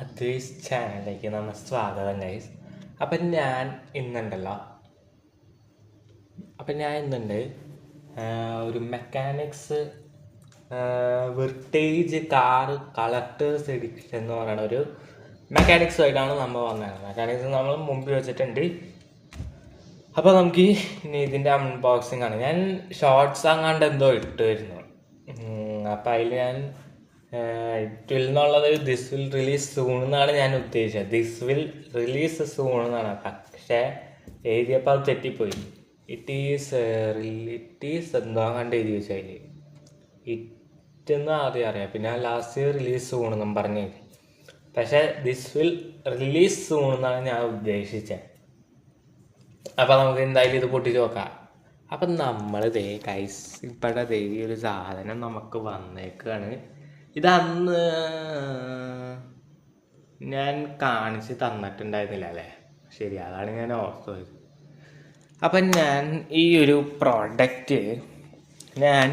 അദ്വൈസ് ചാനലിലേക്ക് നമ്മൾ സ്വാഗതം ഗൈസ്. അപ്പം ഞാൻ ഇന്നുണ്ടല്ലോ ഒരു മെക്കാനിക്സ് വിർട്ടേജ് കാർ കളക്ടേഴ്സ് എഡിഷൻ എന്ന് പറയുന്ന ഒരു മെക്കാനിക്സുമായിട്ടാണ് നമ്മൾ വന്നത്. മെക്കാനിക്സ് നമ്മൾ മുമ്പിൽ വെച്ചിട്ടുണ്ട്. അപ്പോൾ നമുക്ക് ഇനി ഇതിൻ്റെ അൺബോക്സിങ് ആണ്. ഞാൻ ഷോർട്സ് അങ്ങാണ്ട് എന്തോ ഇട്ടുവരുന്നു. അപ്പം അതിൽ ഞാൻ ഇറ്റ് വിൽ എന്നുള്ളത് ദിസ് വിൽ റിലീസ് സൂൺ എന്നാണ് ഞാൻ ഉദ്ദേശിച്ചത്. ദിസ് വിൽ റിലീസ് സൂൺ എന്നാണ്. പക്ഷേ എഴുതിയപ്പോൾ അത് തെറ്റിപ്പോയി. ഇറ്റ് ഈസ് എന്തോ കണ്ട് എഴുതി വെച്ചാൽ ഇറ്റ് എന്ന് ആദ്യം അറിയാം, പിന്നെ ലാസ്റ്റ് റിലീസ് സൂൺ എന്നും പറഞ്ഞു. പക്ഷേ ദിസ് വിൽ റിലീസ് സൂൺ എന്നാണ് ഞാൻ ഉദ്ദേശിച്ചത്. അപ്പം നമുക്ക് എന്തായാലും ഇത് പൊട്ടിച്ച് നോക്കാം. അപ്പം നമ്മൾ കൈസ് ഇപ്പോഴത്തെ ഒരു സാധനം നമുക്ക് വന്നേക്കാണ്. ഇതന്ന് ഞാൻ കാണിച്ച് തന്നിട്ടുണ്ടായിരുന്നില്ല അല്ലേ? ശരി, അതാണ് ഞാൻ ഓർത്തത്. അപ്പം ഞാൻ ഈ ഒരു പ്രോഡക്റ്റ് ഞാൻ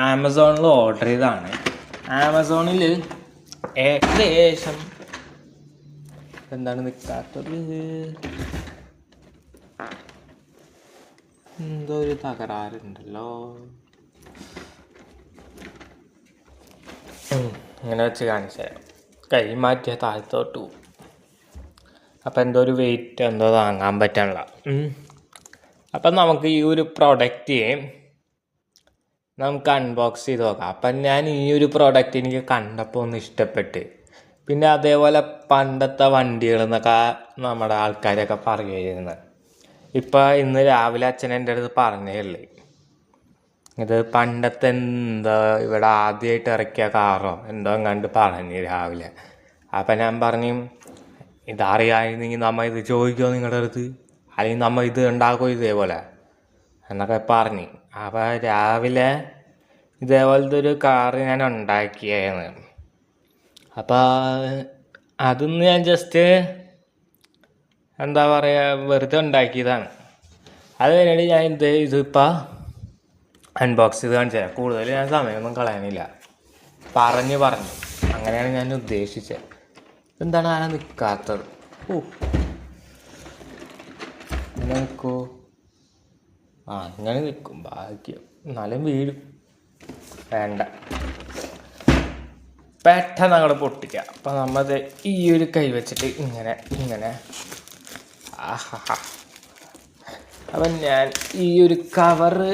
ആമസോണിൽ ഓർഡർ ചെയ്തതാണ്. ആമസോണിൽ ഏകദേശം എന്താണ് നിൽക്കാത്തത്, എന്തോ ഒരു തകരാറുണ്ടല്ലോ. ഇങ്ങനെ വെച്ച് കാണിച്ചുതരാം. കൈ മാറ്റിയ താഴത്തോട്ടു. അപ്പം എന്തോ ഒരു വെയിറ്റ് എന്തോ താങ്ങാൻ പറ്റാനുള്ള. അപ്പം നമുക്ക് ഈ ഒരു പ്രൊഡക്റ്റ് നമുക്ക് അൺബോക്സ് ചെയ്ത് നോക്കാം. അപ്പം ഞാൻ ഈ ഒരു പ്രോഡക്റ്റ് എനിക്ക് കണ്ടപ്പോൾ ഒന്ന് ഇഷ്ടപ്പെട്ട്. പിന്നെ അതേപോലെ പണ്ടത്തെ വണ്ടികളെന്നൊക്കെ നമ്മുടെ ആൾക്കാരൊക്കെ പറയുമായിരുന്നു. ഇപ്പം ഇന്ന് രാവിലെ അച്ഛൻ എൻ്റെ അടുത്ത് പറഞ്ഞേ ഉള്ളൂ, ഇത് പണ്ടത്തെ എന്താ ഇവിടെ ആദ്യമായിട്ട് ഇറക്കിയ കാറോ എന്തോ എങ്ങാണ്ട് പറഞ്ഞു രാവിലെ. അപ്പം ഞാൻ പറഞ്ഞു, ഇതറിയാമെങ്കിൽ നമ്മൾ ഇത് ചോദിക്കുമോ നിങ്ങളുടെ അടുത്ത്, അല്ലെങ്കിൽ നമ്മൾ ഇത് ഉണ്ടാക്കുമോ ഇതേപോലെ എന്നൊക്കെ പറഞ്ഞു. അപ്പം രാവിലെ ഇതേപോലത്തെ ഒരു കാറ് ഞാൻ ഉണ്ടാക്കിയായിരുന്നു. അപ്പോൾ അതൊന്ന് ഞാൻ ജസ്റ്റ് എന്താ പറയുക വെറുതെ ഉണ്ടാക്കിയതാണ്. അത് കഴിഞ്ഞിട്ട് ഞാൻ ഇതിപ്പോൾ അൺബോക്സ് ചെയ്ത് കാണിച്ചു തരാം. കൂടുതൽ ഞാൻ സമയമൊന്നും കളയാനില്ല, പറഞ്ഞു അങ്ങനെയാണ് ഞാൻ ഉദ്ദേശിച്ചത്. എന്താണ് ആരാ നിൽക്കാത്തത്? ഇങ്ങനെ നിൽക്കൂ. ഇങ്ങനെ നിൽക്കും ഭാഗ്യം, എന്നാലും വീഴും. വേണ്ട, പെട്ടെന്ന് അങ്ങോട്ട് പൊട്ടിക്കാം. അപ്പം നമ്മളത് ഈ ഒരു കൈ വെച്ചിട്ട് ഇങ്ങനെ അപ്പം ഞാൻ ഈ ഒരു കവറ്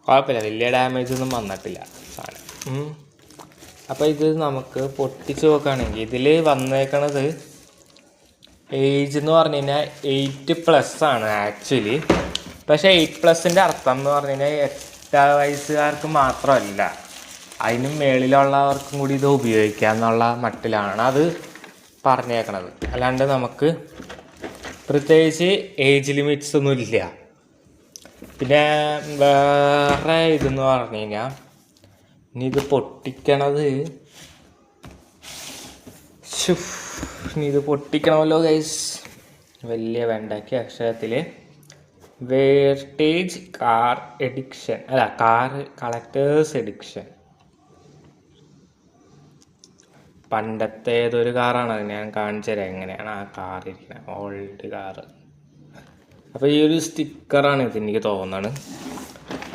കുഴപ്പമില്ല, വലിയ ഡാമേജ് ഒന്നും വന്നിട്ടില്ല സാധനം. അപ്പോൾ ഇത് നമുക്ക് പൊട്ടിച്ച് നോക്കുകയാണെങ്കിൽ ഇതിൽ വന്നേക്കണത് ഏജ് എന്ന് പറഞ്ഞു കഴിഞ്ഞാൽ 8+ ആണ് ആക്ച്വലി. പക്ഷേ 8+ൻ്റെ അർത്ഥം എന്ന് പറഞ്ഞു കഴിഞ്ഞാൽ 8 വയസ്സുകാർക്ക് മാത്രമല്ല, അതിനും മേളിലുള്ളവർക്കും കൂടി ഇത് ഉപയോഗിക്കുക എന്നുള്ള മട്ടിലാണ് അത് പറഞ്ഞേക്കണത്. അല്ലാണ്ട് നമുക്ക് പ്രത്യേകിച്ച് ഏജ് ലിമിറ്റ്സ് ഒന്നും ഇല്ല. പിന്നെ വേറെ ഇതെന്ന് പറഞ്ഞു കഴിഞ്ഞാൽ ഇനി ഇത് പൊട്ടിക്കണത് പൊട്ടിക്കണമല്ലോ ഗൈസ്. വലിയ വേണ്ടാക്കിയ അക്ഷരത്തിൽ വേർട്ടേജ് കാർ കളക്ടേഴ്സ് എഡിഷൻ. പണ്ടത്തെ ഏതൊരു കാറാണ്, അത് ഞാൻ കാണിച്ചു തരാം എങ്ങനെയാണ് ആ കാർ ഇരിക്കുന്നത്, ഓൾഡ് കാറ്. അപ്പോൾ ഈ ഒരു സ്റ്റിക്കറാണ് ഇത്, എനിക്ക് തോന്നുന്നത്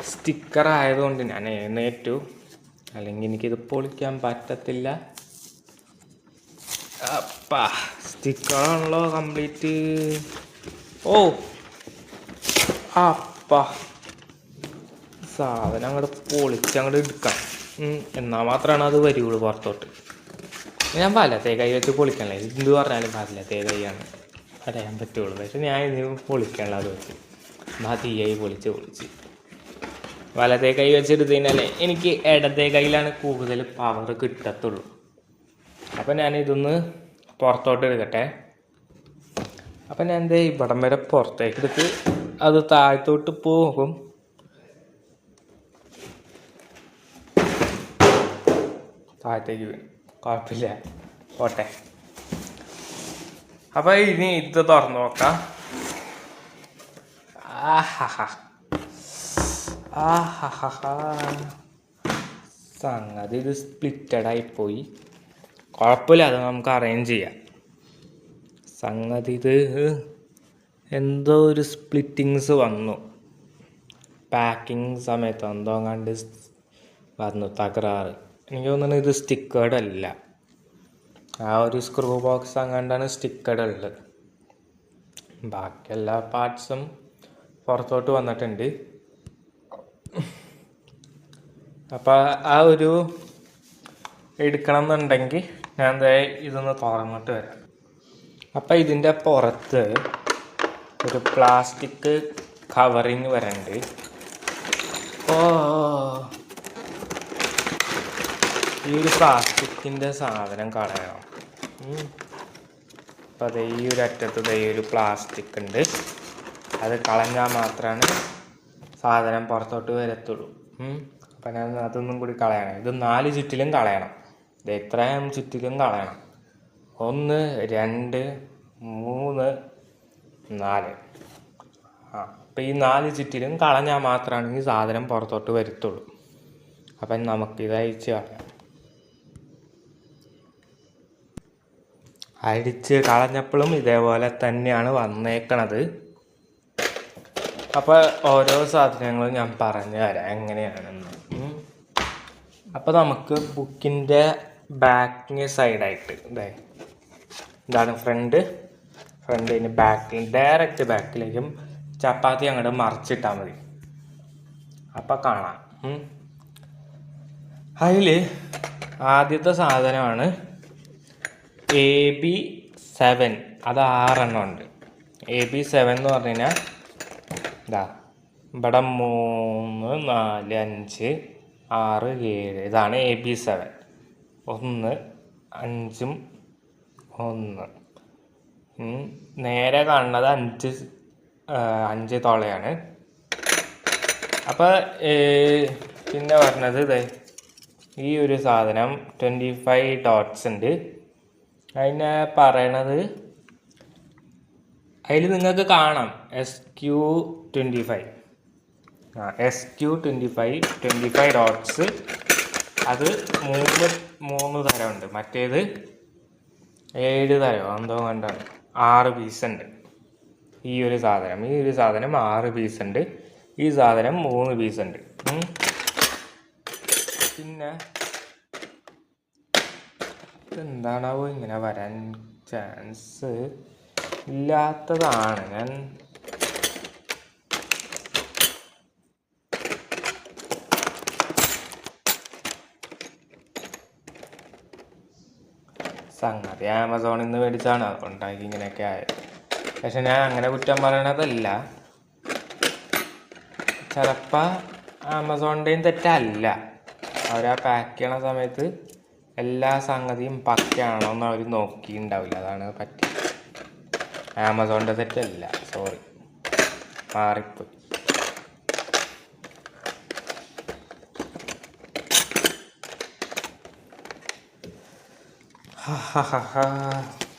സ്റ്റിക്കർ ആയതുകൊണ്ട് ഞാൻ എഴുന്നേറ്റു, അല്ലെങ്കിൽ എനിക്കിത് പൊളിക്കാൻ പറ്റത്തില്ല. സ്റ്റിക്കറാണല്ലോ കംപ്ലീറ്റ്. സാധനം അങ്ങോട്ട് പൊളിച്ചങ്ങോട്ട് എടുക്കാം, എന്നാൽ മാത്രമാണ് അത് വരുള്ളൂ പുറത്തോട്ട്. ഞാൻ വലത്തേ കൈ വെച്ച് പൊളിക്കണല്ലേ, എന്ത് പറഞ്ഞാലും വലത്തേ കൈയാണ് പറയാൻ പറ്റുള്ളൂ. പക്ഷെ ഞാൻ ഇതിന് പൊളിക്കാനുള്ള അത് വെച്ച് മതിയായി പൊളിച്ച് വലത്തേ കൈ വെച്ചെടുത്തതിനാലേ എനിക്ക് ഇടത്തേ കൈയിലാണ് കൂടുതൽ പവർ കിട്ടത്തുള്ളൂ. അപ്പം ഞാനിതൊന്ന് പുറത്തോട്ട് എടുക്കട്ടെ. അപ്പം ഞാൻ ഇവിടം വരെ പുറത്തേക്ക് എടുത്ത് അത് താഴത്തോട്ട് പോകും. താഴത്തേക്ക് വീണു, കുഴപ്പമില്ല, പോട്ടെ. അപ്പം ഇനി ഇത് തുറന്നു നോക്കാം. സംഗതി ഇത് സ്പ്ലിറ്റഡായിപ്പോയി. കുഴപ്പമില്ല, അത് നമുക്ക് അറേഞ്ച് ചെയ്യാം. സംഗതി ഇത് എന്തോ ഒരു സ്പ്ലിറ്റിങ്സ് വന്നു, പാക്കിങ് സമയത്ത് എന്തോ കണ്ട് വന്നു തകരാറ്. എനിക്ക് തോന്നുന്നു ഇത് സ്റ്റിക്കേർഡ് അല്ല, ആ ഒരു സ്ക്രൂ ബോക്സ് അങ്ങാണ്ടാണ് സ്റ്റിക്കേർഡ് ഉള്ളത്. ബാക്കി എല്ലാ പാർട്സും പുറത്തോട്ട് വന്നിട്ടുണ്ട്. അപ്പോൾ ആ ഒരു എടുക്കണം എന്നുണ്ടെങ്കിൽ ഞാൻ ഇതൊന്ന് തുറന്നിട്ട് വരാം. അപ്പം ഇതിൻ്റെ പുറത്ത് ഒരു പ്ലാസ്റ്റിക് കവറിങ് വരണ്ട്. ഈ ഒരു പ്ലാസ്റ്റിക്കിൻ്റെ സാധനം കളയണം. അപ്പം അത് ഈ ഒരു അറ്റത്ത് ഈ ഒരു പ്ലാസ്റ്റിക് ഉണ്ട്, അത് കളഞ്ഞാൽ മാത്രമാണ് സാധനം പുറത്തോട്ട് വരത്തുള്ളൂ. അപ്പം ഞാൻ അതൊന്നും കൂടി കളയണം. ഇത് 4 ചുറ്റിലും കളയണം. ഇത് എത്രയും ചുറ്റിലും കളയണം. 1 2 3 4. അപ്പം ഈ 4 ചുറ്റിലും കളഞ്ഞാൽ മാത്രമാണ് ഈ സാധനം പുറത്തോട്ട് വരത്തുള്ളൂ. അപ്പം നമുക്കിത് അഴിച്ച് കളയാം. അഴിച്ച് കളഞ്ഞപ്പോഴും ഇതേപോലെ തന്നെയാണ് വന്നേക്കണത്. അപ്പോൾ ഓരോ സാധനങ്ങളും ഞാൻ പറഞ്ഞു തരാം എങ്ങനെയാണെന്ന്. അപ്പോൾ നമുക്ക് ബുക്കിൻ്റെ ബാക്കിന് സൈഡായിട്ട് ഇതാണ് ഫ്രണ്ടിന് ബാക്കിൽ ഡയറക്റ്റ് ബാക്കിലേക്കും ചപ്പാത്തി അങ്ങോട്ട് മറിച്ചിട്ടാൽ മതി. അപ്പം കാണാം. അതിൽ ആദ്യത്തെ സാധനമാണ് AB7. അത് 6 എണ്ണം ഉണ്ട്. AB7 എന്ന് പറഞ്ഞു കഴിഞ്ഞാൽ ഇവിടെ 3 4 5 6 7 ഇതാണ് AB7. 1 5 1. നേരെ കാണുന്നത് 5 തോളയാണ്. അപ്പോൾ പിന്നെ പറഞ്ഞത് ഈ ഒരു സാധനം 25 ഡോട്ട്സ് ഉണ്ട്. അതിനെ പറയണത് അതിൽ നിങ്ങൾക്ക് കാണാം SQ25. SQ25 25 dots. അത് 3 തരമുണ്ട്. മറ്റേത് 7 തരമോ എന്തോ കണ്ടാണ്. 6 പീസ് ഉണ്ട് ഈ ഒരു സാധനം. 6 പീസ് ഉണ്ട്. ഈ സാധനം 3 പീസ് ഉണ്ട്. പിന്നെ എന്താണാവോ ഇങ്ങനെ വരാൻ ചാൻസ് ഇല്ലാത്തതാണ്. ഞാൻ സംഗതി ആമസോണിൽ നിന്ന് മേടിച്ചാണ്, അതുകൊണ്ടാക്കി ഇങ്ങനെയൊക്കെ ആയത്. പക്ഷെ ഞാൻ അങ്ങനെ കുറ്റം പറയണതല്ല. ചിലപ്പോൾ ആമസോണിൻ്റെയും തെറ്റല്ല. അവർ ആ പാക്ക് ചെയ്യണ സമയത്ത് എല്ലാ സംഗതിയും പക്കയാണോ എന്ന് അവർ നോക്കിയിട്ടുണ്ടാവില്ല. അതാണ് പറ്റി. ആമസോണിൻ്റെ തെറ്റല്ല, സോറി, മാറിപ്പോയി.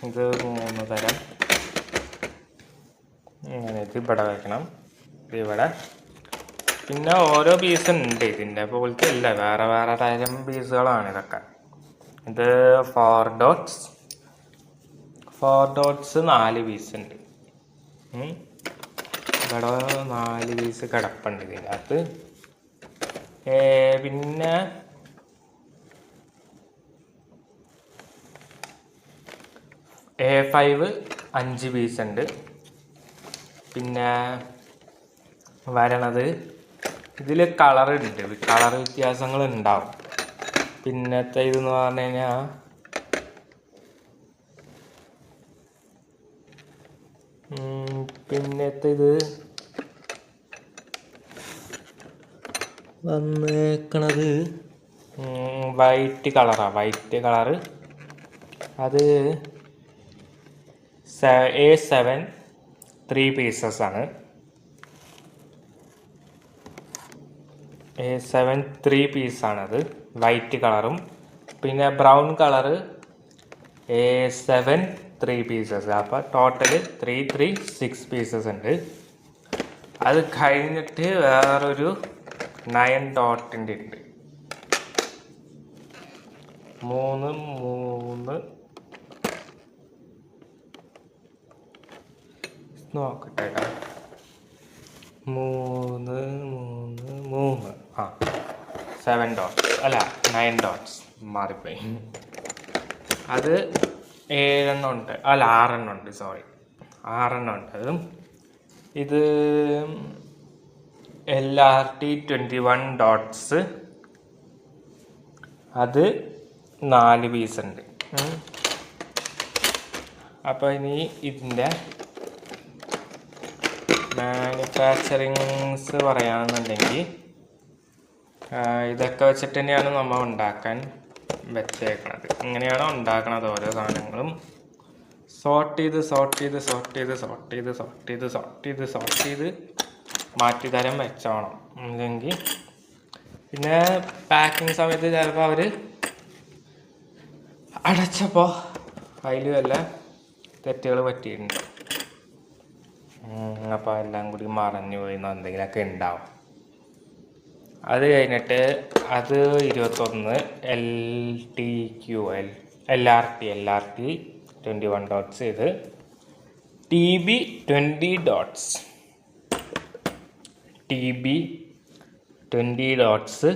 ഇത് 3 തരം. ഇങ്ങനെ ഇത് ഇവിടെ വയ്ക്കണം, ഇത് ഇവിടെ. പിന്നെ ഓരോ പീസ് ഉണ്ട് ഇതിൻ്റെ പോലത്തെ അല്ല, വേറെ വേറെ തരം പീസുകളാണ് ഇതൊക്കെ. ഇത് 4 ഡോട്ട്സ് 4 പീസ് ഉണ്ട്. ഇവിടെ 4 പീസ് കിടപ്പുണ്ട് ഇതിൻ്റെ അകത്ത്. പിന്നെ A5 5 പീസ് ഉണ്ട്. പിന്നെ വരണത് ഇതിൽ കളറുണ്ട്, കളർ വ്യത്യാസങ്ങൾ ഉണ്ടാവും. പിന്നത്തെ ഇതെന്ന് പറഞ്ഞു കഴിഞ്ഞാൽ പിന്നത്തെ ഇത് വന്നേക്കണത് വൈറ്റ് കളറ്. അത് A7 3 പീസസ് ആണ്. A7 3 പീസാണത്, വൈറ്റ് കളറും. പിന്നെ ബ്രൗൺ കളറ് A7 3 പീസസ്. അപ്പോൾ ടോട്ടൽ 3 6 പീസസ് ഉണ്ട്. അത് കഴിഞ്ഞിട്ട് വേറൊരു 9 ഡോട്ടിൻ്റെ ഉണ്ട്. മൂന്ന് മൂന്ന് നോക്കട്ടെ. 3 3 3 7 ഡോട്ട്സ് അല്ല 9 ഡോട്ട്സ് മാറിപ്പോയി. അത് 7 ഉണ്ട്, അല്ല 6 ഉണ്ട്, സോറി 6 ഉണ്ട്. ഇത് LRT 21 ഡോട്ട്സ്, അത് 4 പീസ് ഉണ്ട്. അപ്പോൾ ഇനി ഇതിൻ്റെ മാനുഫാക്ചറിങ്സ് പറയുകയാണെന്നുണ്ടെങ്കിൽ ഇതൊക്കെ വെച്ചിട്ട് തന്നെയാണ് നമ്മൾ ഉണ്ടാക്കാൻ വെച്ചേക്കണത്. ഇങ്ങനെയാണ് ഉണ്ടാക്കണത്. ഓരോ സാധനങ്ങളും സോർട്ട് ചെയ്ത് മാറ്റി തരം വെച്ചോണം. അല്ലെങ്കിൽ പിന്നെ പാക്കിങ് സമയത്ത് ചിലപ്പോൾ അവർ അടച്ചപ്പോൾ അതിൽ വല്ല തെറ്റുകൾ പറ്റിയിട്ടുണ്ട്. അപ്പോൾ എല്ലാം കൂടി മറഞ്ഞു പോയി എന്തെങ്കിലുമൊക്കെ ഉണ്ടാവും. അത് കഴിഞ്ഞിട്ട് അത് 21 LRT 21 ഡോട്ട്സ്. ഇത് TB 20 ഡോട്ട്സ്, TB 20 ഡോട്ട്സ്.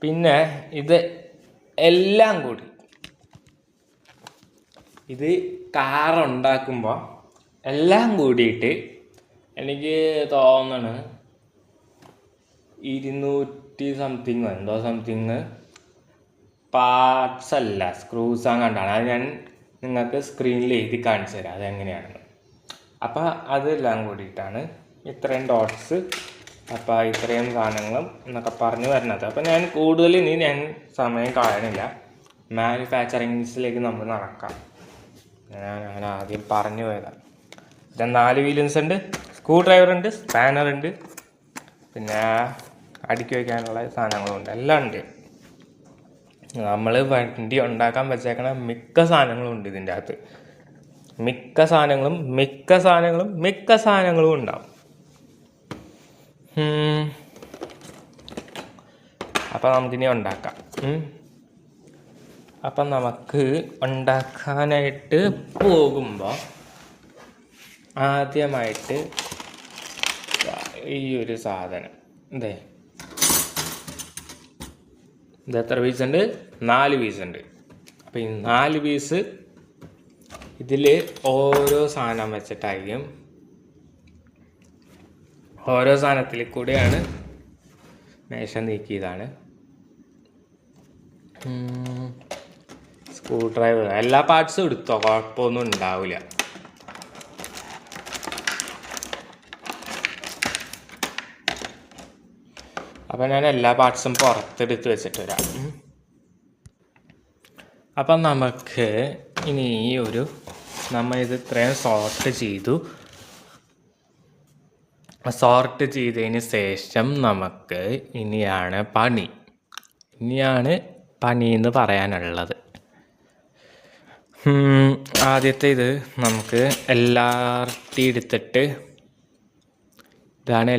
പിന്നെ ഇത് എല്ലാം കൂടി ഇത് കാർ ഉണ്ടാക്കുമ്പോൾ എല്ലാം കൂടിയിട്ട് എനിക്ക് തോന്നണ് 200 സംതിങ് പാർട്സ് അല്ല, സ്ക്രൂസ് കണ്ടാണ്. അത് ഞാൻ നിങ്ങൾക്ക് സ്ക്രീനിൽ എഴുതി കാണിച്ചു തരാം അതെങ്ങനെയാണെന്ന്. അപ്പോൾ അതെല്ലാം കൂടിയിട്ടാണ് ഇത്രയും ഡോട്ട്സ്. അപ്പോൾ ഇത്രയും സാധനങ്ങളും എന്നൊക്കെ പറഞ്ഞു വരുന്നത്. അപ്പോൾ ഞാൻ കൂടുതൽ ഞാൻ സമയം കളയണില്ല, മാനുഫാക്ചറിങ്സിലേക്ക് നമ്മൾ നടക്കാം. ഞാൻ ആദ്യം പറഞ്ഞു പോയതാണ്. ഇത് 4 വീലൻസ് ഉണ്ട്, സ്ക്രൂ ഡ്രൈവർ ഉണ്ട്, സ്പാനർ ഉണ്ട്, പിന്നെ അടുക്കി വയ്ക്കാനുള്ള സാധനങ്ങളുണ്ട്, എല്ലാം ഉണ്ട്. നമ്മൾ വണ്ടി ഉണ്ടാക്കാൻ വെച്ചേക്കണ മിക്ക സാധനങ്ങളും ഉണ്ട് ഇതിൻ്റെ അകത്ത്. മിക്ക സാധനങ്ങളും ഉണ്ടാവും. അപ്പം നമുക്കിനി ഉണ്ടാക്കാം. അപ്പം നമുക്ക് ഉണ്ടാക്കാനായിട്ട് പോകുമ്പോൾ ആദ്യമായിട്ട് ഈ ഒരു സാധനം ഇത് എത്ര പീസ് ഉണ്ട്? 4 പീസ് ഉണ്ട്. അപ്പം ഈ 4 പീസ് ഇതിൽ ഓരോ സാധനം വെച്ചിട്ടായിരിക്കും, ഓരോ സാധനത്തിൽ കൂടെയാണ് മേശ നീക്കിയതാണ്. സ്ക്രൂ ഡ്രൈവർ എല്ലാ പാർട്സും എടുത്തോ, കുഴപ്പമൊന്നും ഉണ്ടാവില്ല. അപ്പം ഞാൻ എല്ലാ പാർട്സും പുറത്തെടുത്ത് വെച്ചിട്ട് വരാം. അപ്പം നമുക്ക് ഇനി നമ്മൾ ഇത് ഇത്രയും സോർട്ട് ചെയ്തതിന് ശേഷം നമുക്ക് ഇനിയാണ് പണി എന്ന് പറയാനുള്ളത്. ആദ്യത്തെ ഇത് നമുക്ക് LRT എടുത്തിട്ട്, ഇതാണ്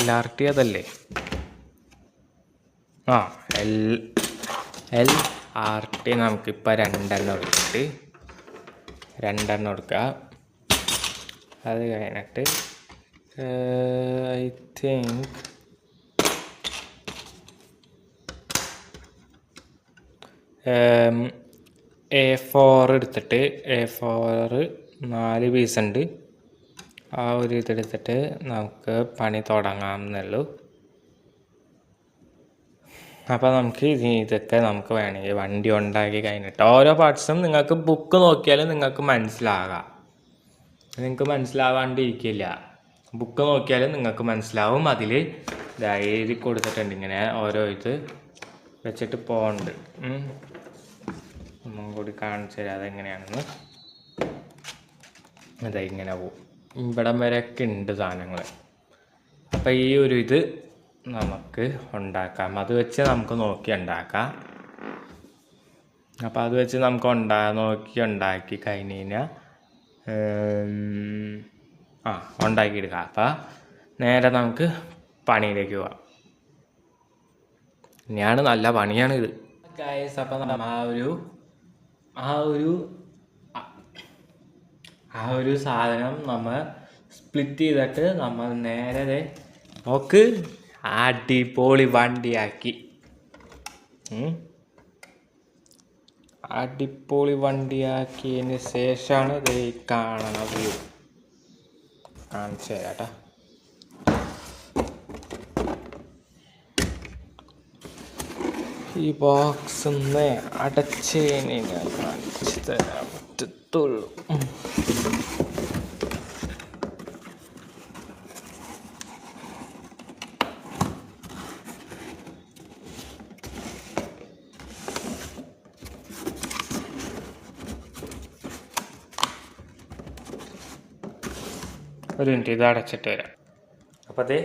LRT അതല്ലേ? LRT നമുക്കിപ്പോൾ 2 എടുത്തിട്ട് 2 എടുക്കുക. അത് കഴിഞ്ഞിട്ട് ഐ തിങ്ക് A4 എടുത്തിട്ട് A4 4 പീസ് ഉണ്ട്. ആ ഒരു ഇതെടുത്തിട്ട് നമുക്ക് പണി തുടങ്ങാമെന്നുള്ളൂ. അപ്പോൾ നമുക്ക് ഇതൊക്കെ നമുക്ക് വേണമെങ്കിൽ വണ്ടി ഉണ്ടാക്കി കഴിഞ്ഞിട്ട് ഓരോ പാർട്സും നിങ്ങൾക്ക് ബുക്ക് നോക്കിയാൽ നിങ്ങൾക്ക് മനസ്സിലാകാം. നിങ്ങൾക്ക് മനസ്സിലാവാണ്ടിരിക്കില്ല, ബുക്ക് നോക്കിയാലും നിങ്ങൾക്ക് മനസ്സിലാവും. അതിൽ എഴുതി കൊടുത്തിട്ടുണ്ട് ഇങ്ങനെ ഓരോ ഇത് വെച്ചിട്ട് പോകുന്നുണ്ട്. ഒന്നും കൂടി കാണിച്ചു തരാം അതെങ്ങനെയാണെന്ന്. ഇങ്ങനെ പോവും, ഇവിടം വരെയൊക്കെ ഉണ്ട് സാധനങ്ങൾ. അപ്പം ഈ ഒരു ഇത് നമുക്ക് ഉണ്ടാക്കാം, അത് വെച്ച് നമുക്ക് നോക്കി ഉണ്ടാക്കാം. അപ്പോൾ അത് വെച്ച് നമുക്ക് ഉണ്ടാക്കി കഴിഞ്ഞ് കഴിഞ്ഞാൽ ഉണ്ടാക്കിയെടുക്കാം. അപ്പം നേരെ നമുക്ക് പണിയിലേക്ക് പോവാം. ഇനിയാണ് നല്ല പണിയാണിത് ഗൈസ്. അപ്പം ആ ഒരു ആ ഒരു സാധനം നമ്മൾ സ്പ്ലിറ്റ് ചെയ്തിട്ട് നമ്മൾ നേരെ നോക്ക് അടിപൊളി വണ്ടിയാക്കി. അടിപൊളി വണ്ടിയാക്കിയതിന് ശേഷമാണ് ഇത് കാണണ വ്യൂ കാണിച്ചു തരാം. ഈ ബോക്സ് ഒന്ന് അടച്ചതിന് ഞാൻ കാണിച്ചു തരാൻ പറ്റത്തുള്ളൂ. ഒരു മിനിറ്റ്, ഇത് അടച്ചിട്ട് വരാം. അപ്പം ഇത്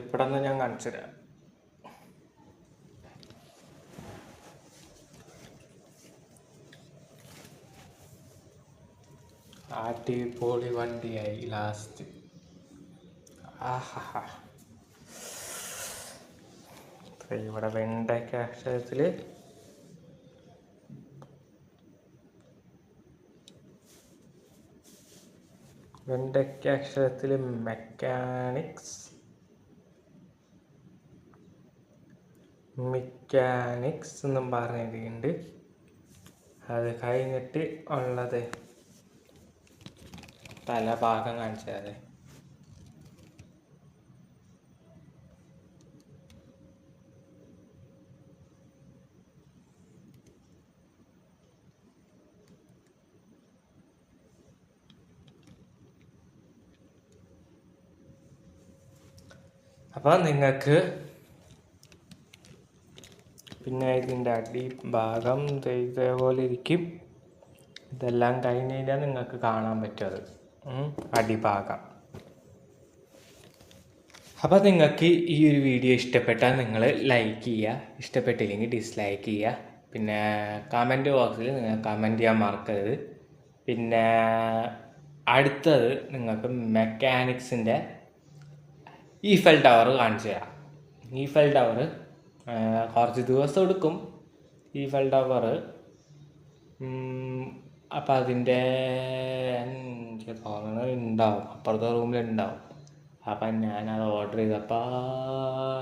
ഇവിടെ നിന്ന് ഞാൻ കാണിച്ചു തരാം. അടിപൊളി വണ്ടിയായി ലാസ്റ്റ്. ആഹാ, ഇവിടെ വെണ്ടയ്ക്ക അക്ഷരത്തിൽ മെക്കാനിക്സ് എന്നും പറഞ്ഞിട്ടുണ്ട്. അത് കഴിഞ്ഞിട്ട് ഉള്ളത് തലഭാഗം കാണിച്ചത്. അപ്പം നിങ്ങൾക്ക് പിന്നെ ഇതിൻ്റെ അടിഭാഗം ഇതേപോലെ ഇരിക്കും. ഇതെല്ലാം കഴിഞ്ഞ് കഴിഞ്ഞാൽ നിങ്ങൾക്ക് കാണാൻ പറ്റും അത് അടിഭാഗം. അപ്പോൾ നിങ്ങൾക്ക് ഈ ഒരു വീഡിയോ ഇഷ്ടപ്പെട്ടാൽ നിങ്ങൾ ലൈക്ക് ചെയ്യുക, ഇഷ്ടപ്പെട്ടില്ലെങ്കിൽ ഡിസ്ലൈക്ക് ചെയ്യുക. പിന്നെ കമൻറ്റ് ബോക്സിൽ നിങ്ങൾ കമൻറ്റ് ചെയ്യാൻ മറക്കരുത്. പിന്നെ അടുത്തത് നിങ്ങൾക്ക് മെക്കാനിക്സിൻ്റെ ഈഫൽ ടവർ കാണിച്ചു തരാം. ഈഫൽ ടവർ കുറച്ച് ദിവസം എടുക്കും. ഈഫൽ ടവർ അപ്പം അതിൻ്റെ എനിക്ക് തോന്നുന്നത് ഉണ്ടാവും, അപ്പുറത്തെ റൂമിലുണ്ടാവും. അപ്പം ഞാനത് ഓർഡർ ചെയ്തപ്പോൾ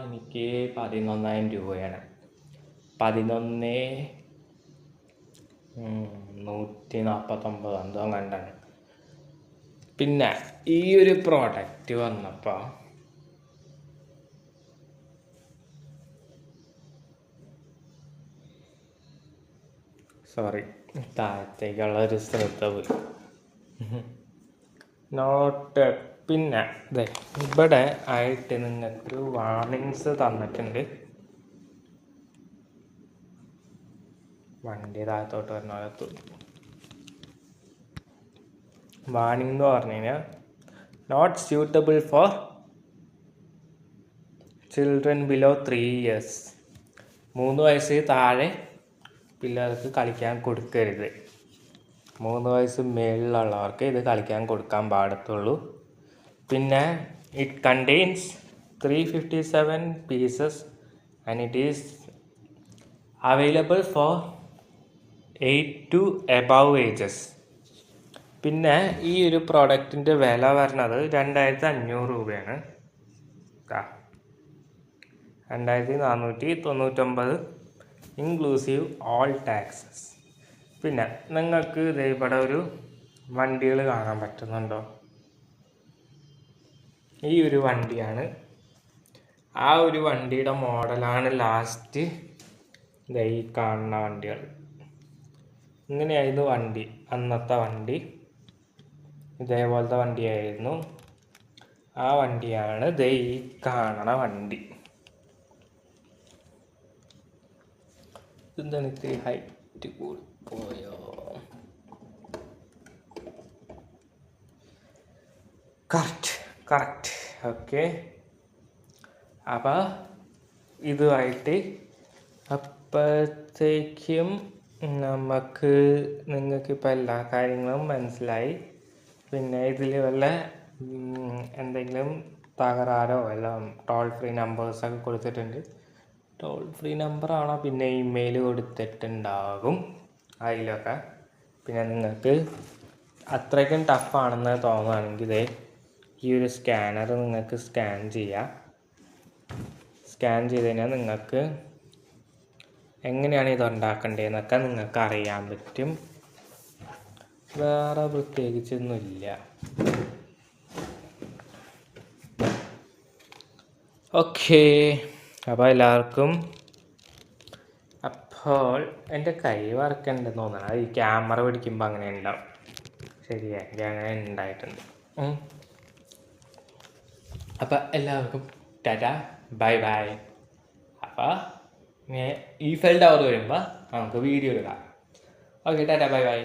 എനിക്ക് 11,000 രൂപയാണ്. 11,149 എന്തോ കണ്ടാണ്. പിന്നെ ഈ ഒരു പ്രോഡക്റ്റ് വന്നപ്പോൾ താഴത്തേക്കുള്ളൊരു ശ്രദ്ധ പോയി. നോട്ട്. പിന്നെ ഇവിടെ ആയിട്ട് നിങ്ങൾക്കൊരു വാർണിങ്സ് തന്നിട്ടുണ്ട്. വണ്ടി താഴത്തോട്ട് വരുന്ന പോലെ വാർണിംഗ് എന്ന് പറഞ്ഞു കഴിഞ്ഞാൽ not suitable for children below 3 years. 3 വയസ്സിൽ താഴെ പിള്ളേർക്ക് കളിക്കാൻ കൊടുക്കരുത്. 3 വയസ്സ് മേളിലുള്ളവർക്ക് ഇത് കളിക്കാൻ കൊടുക്കാൻ പാടത്തുള്ളൂ. പിന്നെ it contains 357 pieces and it is available for 8 to above ages. പിന്നെ ഈ ഒരു പ്രോഡക്റ്റിൻ്റെ വില വരുന്നത് 2,500 രൂപയാണ്. 2,499 ഇൻക്ലൂസീവ് ഓൾ ടാക്സസ്. പിന്നെ നിങ്ങൾക്ക് ഇവിടെ ഒരു വണ്ടികൾ കാണാൻ പറ്റുന്നുണ്ടോ? ഈ ഒരു വണ്ടിയാണ്. ആ ഒരു വണ്ടിയുടെ മോഡലാണ് ലാസ്റ്റ് ഈ കാണുന്ന വണ്ടികൾ. ഇങ്ങനെയായിരുന്നു വണ്ടി. അന്നത്തെ വണ്ടി ഇതേപോലത്തെ വണ്ടിയായിരുന്നു. ആ വണ്ടിയാണ് ഈ കാണണ വണ്ടി. എന്താണ് ഇത്തിരി ഹൈറ്റ് കൂടി പോയോ? Correct okay. അപ്പോൾ ഇതുമായിട്ട് അപ്പോഴത്തേക്കും നിങ്ങൾക്കിപ്പോൾ എല്ലാ കാര്യങ്ങളും മനസ്സിലായി. പിന്നെ ഇതിൽ വല്ല എന്തെങ്കിലും തകരാറോ എല്ലാം ടോൾ ഫ്രീ നമ്പേഴ്സൊക്കെ കൊടുത്തിട്ടുണ്ട്. ടോൾ ഫ്രീ നമ്പറാണോ പിന്നെ ഇമെയിൽ കൊടുത്തിട്ടുണ്ടാകും അതിലൊക്കെ. പിന്നെ നിങ്ങൾക്ക് അത്രയ്ക്കും ടഫാണെന്ന് തോന്നുകയാണെങ്കിൽ ഈ ഒരു സ്കാനർ നിങ്ങൾക്ക് സ്കാൻ ചെയ്യാം. സ്കാൻ ചെയ്ത് കഴിഞ്ഞാൽ നിങ്ങൾക്ക് എങ്ങനെയാണ് ഇത് ഉണ്ടാക്കേണ്ടതെന്നൊക്കെ നിങ്ങൾക്ക് അറിയാൻ പറ്റും. വേറെ പ്രത്യേകിച്ചൊന്നുമില്ല. ഓക്കേ, അപ്പോൾ എല്ലാവർക്കും അപ്പോൾ എൻ്റെ കൈ വറക്കുന്നുണ്ടെന്ന് തോന്നണം. അത് ഈ ക്യാമറ പിടിക്കുമ്പോൾ അങ്ങനെ ഉണ്ടാവും. ശരിയാ, എനിക്ക് അങ്ങനെ ഉണ്ടായിട്ടുണ്ട്. അപ്പം എല്ലാവർക്കും ടാറ്റാ, ബൈ ബൈ. അപ്പോൾ ഈഫൽ ടവർ വരുമ്പോൾ നമുക്ക് വീഡിയോ എടുക്കാം. Okay, Tata, bye bye.